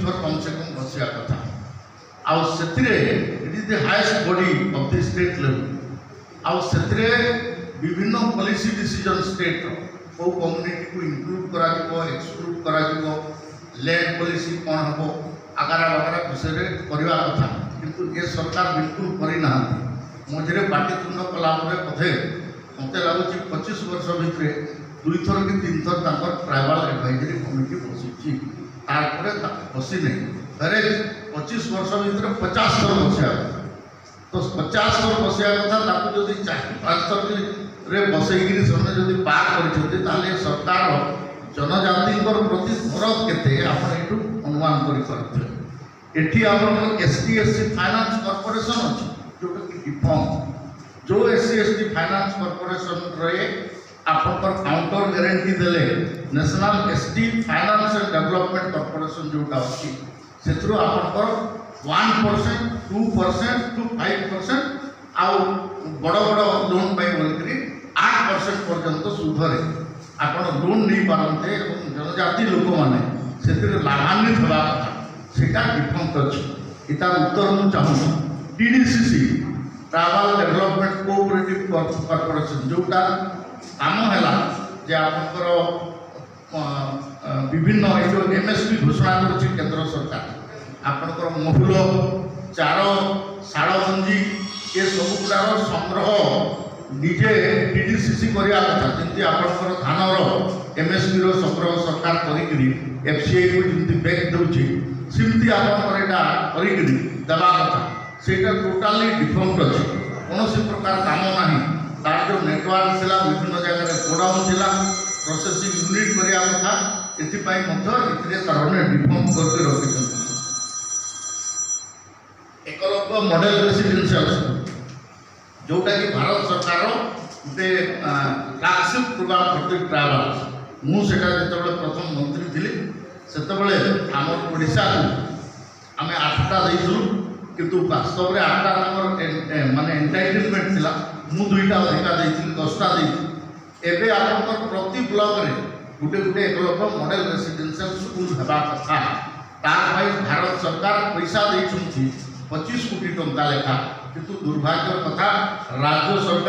थर कम से कम बसिया कथा it is the highest body of the state level विभिन्न पॉलिसी डिसीजन स्टेट को कम्युनिटी को इंक्लूड करा एक्सक्लूड करा लैंड पॉलिसी कौन हम आगारा वगैरह विषय करवा कथा किंतु ये सरकार बिल्कुल करना मझे पाटितुंड कलापर बोधे मत लगुच 25 वर्ष भितर 2 थर कि 3 थर ट्राइबल एडवाइजरी कमिटी बसी बसी नहीं अरे 25 वर्ष भितर 50 थर बसिया तो 50 थर बसिया कथा जदि 4-5 थर बसईकि से पार कर सरकार जनजाति प्रति दरद के अनुमान कर एसटी एससी फाइनान्स कॉर्पोरेशन अच्छी जोटा कि डिफॉर्म जो एससी एसटी फाइनान्स कॉर्पोरेशन रे आपंकर काउंटर गारंटी देले national ST finance and development corporation जोटा अच्छी से आपंकर 1% 2% टू 5% आउ बड़ बड़ लोन बोलिक 8% पर्यंत सुधरे आपण लोन नहीं पारते जनजाति लोक मैंने से लाभान्वित होगा कथा डिफॉल्ट अच्छी इतार उत्तर मुझे चाहूँ टीडीसीसी ट्राइबल डेवलपमेंट कोऑपरेटिव कॉर्पोरेशन जोटा काम है जे आपंकर विभिन्न जो एमएसपी घोषणा कर केंद्र सरकार आपंकर महुल चार शाड़बंजी ये सब गुड़ार संग्रह निजे टीडीसीसी करवा कथा जमी आपंकर धानर एमएसपी संग्रह सरकार करफसीआई को जमी बैक दूसरी सेमती आपंकर देवा कथा से टोटाली डिफॉल्ट अच्छी कौन प्रकार काम ना तार जो नेटवर्क थिला विभिन्न जगह गोडाउन थिला प्रोसेसिंग यूनिट करवा कथा ये तार डिफॉल्ट करके रखी एकलव्य मॉडल रेसिडेंशियल स्कूल जोटा कि भारत सरकार गोटे फ्लैगशिप प्रोग्राम करते ट्राइबल मुझे जो प्रथम मंत्री थी से आम ओडिशा आम 8टा देलु किंतु वास्तव में 8टा माने एंटाइटलमेंट थिला मु 2टा अधिका देइथिल 10टा देइथिल एबे आपनकर प्रति ब्लॉक रे गुटे गुटे एकलव्य मॉडल रेसिडेंशियल स्कूल हेबा कथा तार भाई भारत सरकार पैसा देइछुंती 25 कोटी टंका लेखा किंतु दुर्भाग्य कथा राज्य सरकार